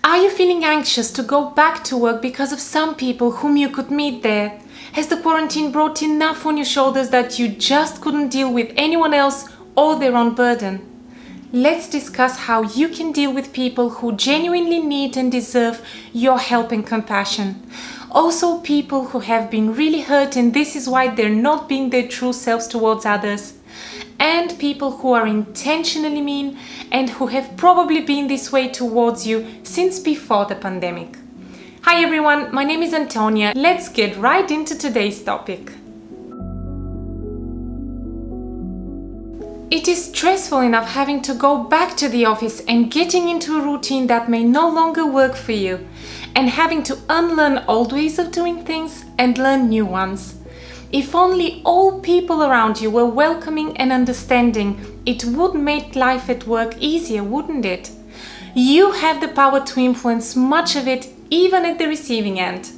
Are you feeling anxious to go back to work because of some people whom you could meet there? Has the quarantine brought enough on your shoulders that you just couldn't deal with anyone else or their own burden? Let's discuss how you can deal with people who genuinely need and deserve your help and compassion. Also, people who have been really hurt and this is why they're not being their true selves towards others. And people who are intentionally mean and who have probably been this way towards you since before the pandemic. Hi everyone, my name is Antonia. Let's get right into today's topic. It is stressful enough having to go back to the office and getting into a routine that may no longer work for you, and having to unlearn old ways of doing things and learn new ones. If only all people around you were welcoming and understanding, it would make life at work easier, wouldn't it? You have the power to influence much of it, even at the receiving end.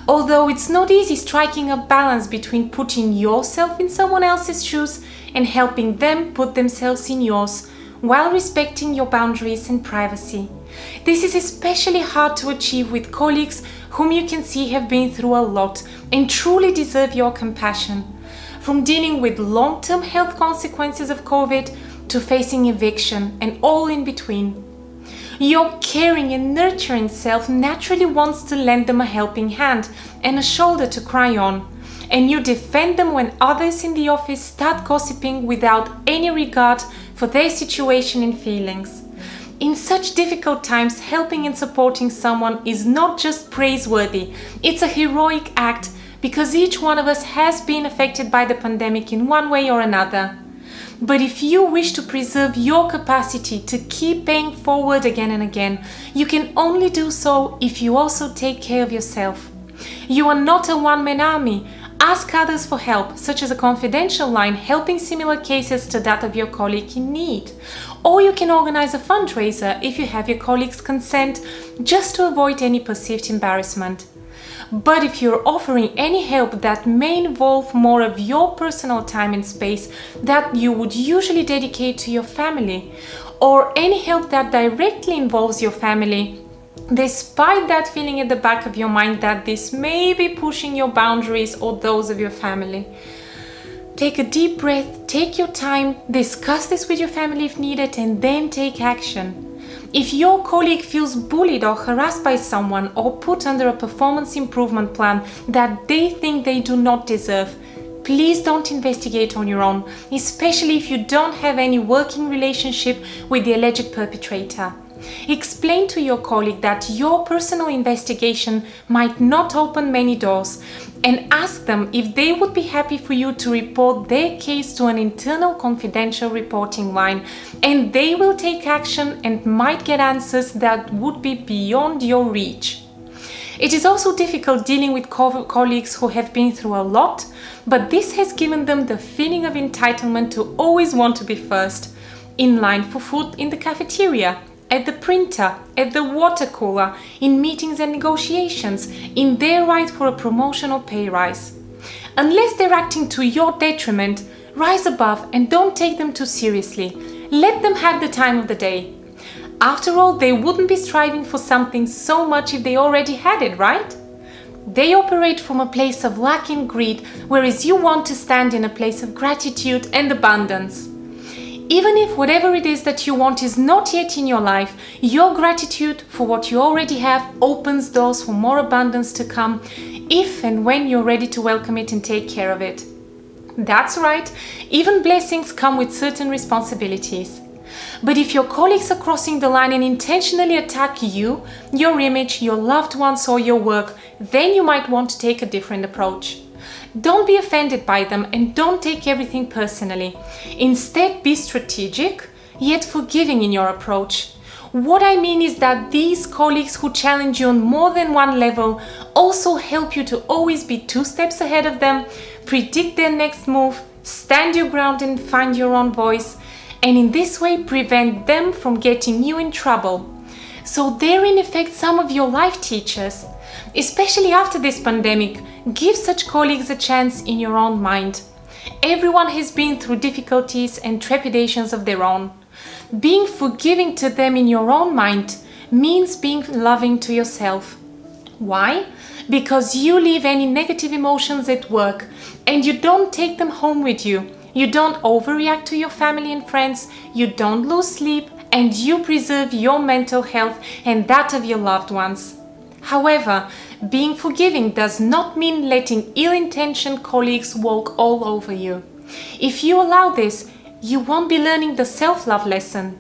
Although it's not easy striking a balance between putting yourself in someone else's shoes and helping them put themselves in yours, while respecting your boundaries and privacy. This is especially hard to achieve with colleagues whom you can see have been through a lot and truly deserve your compassion. From dealing with long-term health consequences of COVID to facing eviction and all in between. Your caring and nurturing self naturally wants to lend them a helping hand and a shoulder to cry on. And you defend them when others in the office start gossiping without any regard for their situation and feelings. In such difficult times, helping and supporting someone is not just praiseworthy, it's a heroic act because each one of us has been affected by the pandemic in one way or another. But if you wish to preserve your capacity to keep paying forward again and again, you can only do so if you also take care of yourself. You are not a one-man army. Ask others for help, such as a confidential line helping similar cases to that of your colleague in need. Or you can organize a fundraiser if you have your colleague's consent, just to avoid any perceived embarrassment. But if you're offering any help that may involve more of your personal time and space that you would usually dedicate to your family, or any help that directly involves your family, despite that feeling at the back of your mind that this may be pushing your boundaries or those of your family, take a deep breath, take your time, discuss this with your family if needed, and then take action. If your colleague feels bullied or harassed by someone or put under a performance improvement plan that they think they do not deserve, please don't investigate on your own, especially if you don't have any working relationship with the alleged perpetrator. Explain to your colleague that your personal investigation might not open many doors, and ask them if they would be happy for you to report their case to an internal confidential reporting line, and they will take action and might get answers that would be beyond your reach. It is also difficult dealing with colleagues who have been through a lot, but this has given them the feeling of entitlement to always want to be first, in line for food in the cafeteria, at the printer, at the water cooler, in meetings and negotiations, in their right for a promotion or pay rise. Unless they're acting to your detriment, rise above and don't take them too seriously. Let them have the time of the day. After all, they wouldn't be striving for something so much if they already had it, right? They operate from a place of lack and greed, whereas you want to stand in a place of gratitude and abundance. Even if whatever it is that you want is not yet in your life, your gratitude for what you already have opens doors for more abundance to come if and when you're ready to welcome it and take care of it. That's right, even blessings come with certain responsibilities. But if your colleagues are crossing the line and intentionally attack you, your image, your loved ones or your work, then you might want to take a different approach. Don't be offended by them and don't take everything personally. Instead, be strategic, yet forgiving in your approach. What I mean is that these colleagues who challenge you on more than one level also help you to always be 2 steps ahead of them, predict their next move, stand your ground and find your own voice, and in this way prevent them from getting you in trouble. So they're in effect some of your life teachers. Especially after this pandemic, give such colleagues a chance in your own mind. Everyone has been through difficulties and trepidations of their own. Being forgiving to them in your own mind means being loving to yourself. Why? Because you leave any negative emotions at work and you don't take them home with you. You don't overreact to your family and friends, you don't lose sleep, and you preserve your mental health and that of your loved ones. However, being forgiving does not mean letting ill-intentioned colleagues walk all over you. If you allow this, you won't be learning the self-love lesson.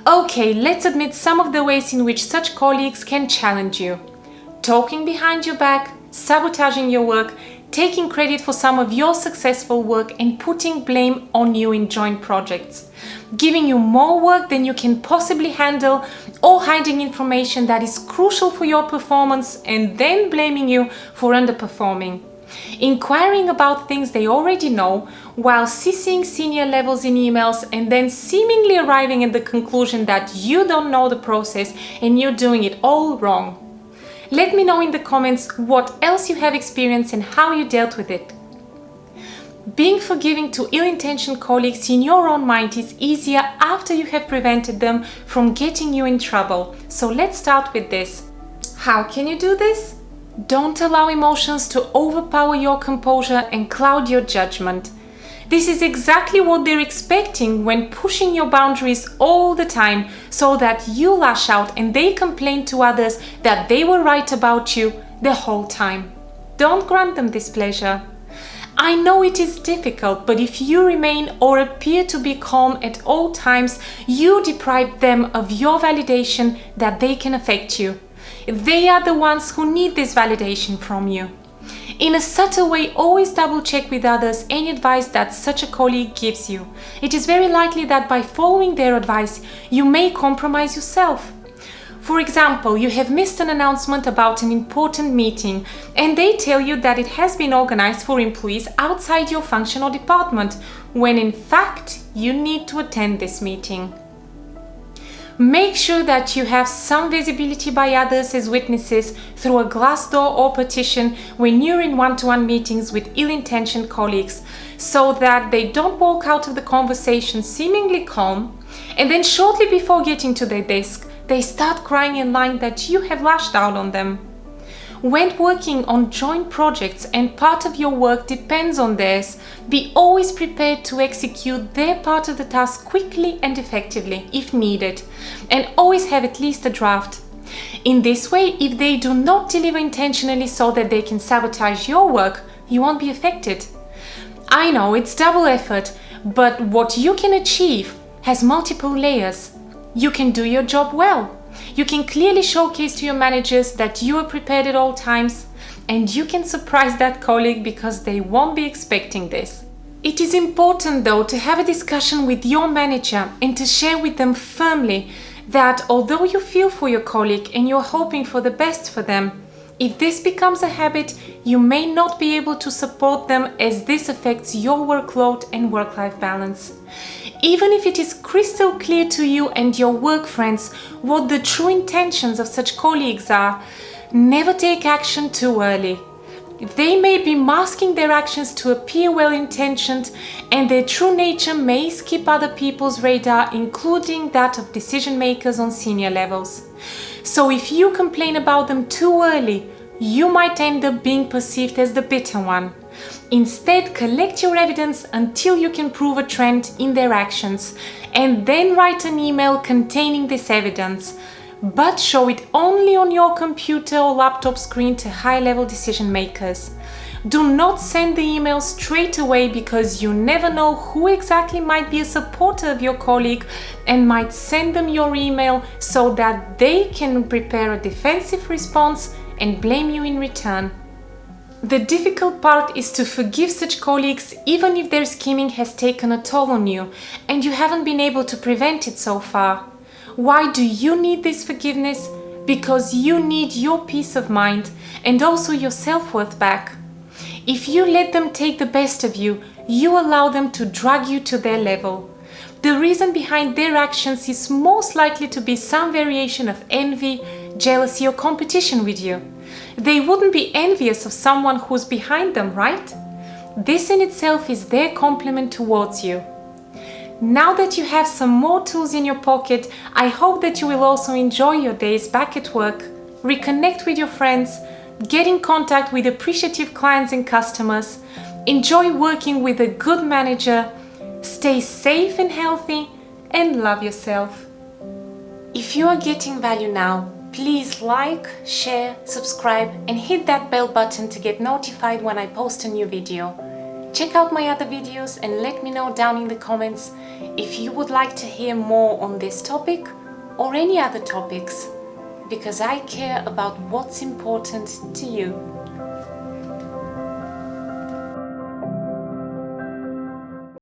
Okay, let's admit some of the ways in which such colleagues can challenge you. Talking behind your back, sabotaging your work, taking credit for some of your successful work and putting blame on you in joint projects, giving you more work than you can possibly handle, or hiding information that is crucial for your performance and then blaming you for underperforming, inquiring about things they already know while CCing senior levels in emails and then seemingly arriving at the conclusion that you don't know the process and you're doing it all wrong. Let me know in the comments what else you have experienced and how you dealt with it. Being forgiving to ill-intentioned colleagues in your own mind is easier after you have prevented them from getting you in trouble. So let's start with this. How can you do this? Don't allow emotions to overpower your composure and cloud your judgment. This is exactly what they're expecting when pushing your boundaries all the time, so that you lash out and they complain to others that they were right about you the whole time. Don't grant them this pleasure. I know it is difficult, but if you remain or appear to be calm at all times, you deprive them of your validation that they can affect you. They are the ones who need this validation from you. In a subtle way, always double check with others any advice that such a colleague gives you. It is very likely that by following their advice, you may compromise yourself. For example, you have missed an announcement about an important meeting and they tell you that it has been organized for employees outside your function or department, when in fact you need to attend this meeting. Make sure that you have some visibility by others as witnesses through a glass door or partition when you're in one-to-one meetings with ill-intentioned colleagues, so that they don't walk out of the conversation seemingly calm and then shortly before getting to their desk, they start crying and lying that you have lashed out on them. When working on joint projects and part of your work depends on theirs, be always prepared to execute their part of the task quickly and effectively if needed, and always have at least a draft. In this way, if they do not deliver intentionally so that they can sabotage your work, you won't be affected. I know it's double effort, but what you can achieve has multiple layers. You can do your job well. You can clearly showcase to your managers that you are prepared at all times, and you can surprise that colleague because they won't be expecting this. It is important though to have a discussion with your manager and to share with them firmly that although you feel for your colleague and you're hoping for the best for them, if this becomes a habit, you may not be able to support them as this affects your workload and work-life balance. Even if it is crystal clear to you and your work friends what the true intentions of such colleagues are, never take action too early. They may be masking their actions to appear well-intentioned, and their true nature may skip other people's radar, including that of decision makers on senior levels. So if you complain about them too early, you might end up being perceived as the bitter one. Instead, collect your evidence until you can prove a trend in their actions, and then write an email containing this evidence. But show it only on your computer or laptop screen to high-level decision makers. Do not send the email straight away, because you never know who exactly might be a supporter of your colleague and might send them your email so that they can prepare a defensive response and blame you in return. The difficult part is to forgive such colleagues even if their scheming has taken a toll on you and you haven't been able to prevent it so far. Why do you need this forgiveness? Because you need your peace of mind and also your self-worth back. If you let them take the best of you, you allow them to drag you to their level. The reason behind their actions is most likely to be some variation of envy, jealousy, or competition with you. They wouldn't be envious of someone who's behind them, right? This in itself is their compliment towards you. Now that you have some more tools in your pocket, I hope that you will also enjoy your days back at work, reconnect with your friends, get in contact with appreciative clients and customers, enjoy working with a good manager, stay safe and healthy, and love yourself. If you are getting value now, please like, share, subscribe, and hit that bell button to get notified when I post a new video. Check out my other videos and let me know down in the comments if you would like to hear more on this topic or any other topics, because I care about what's important to you.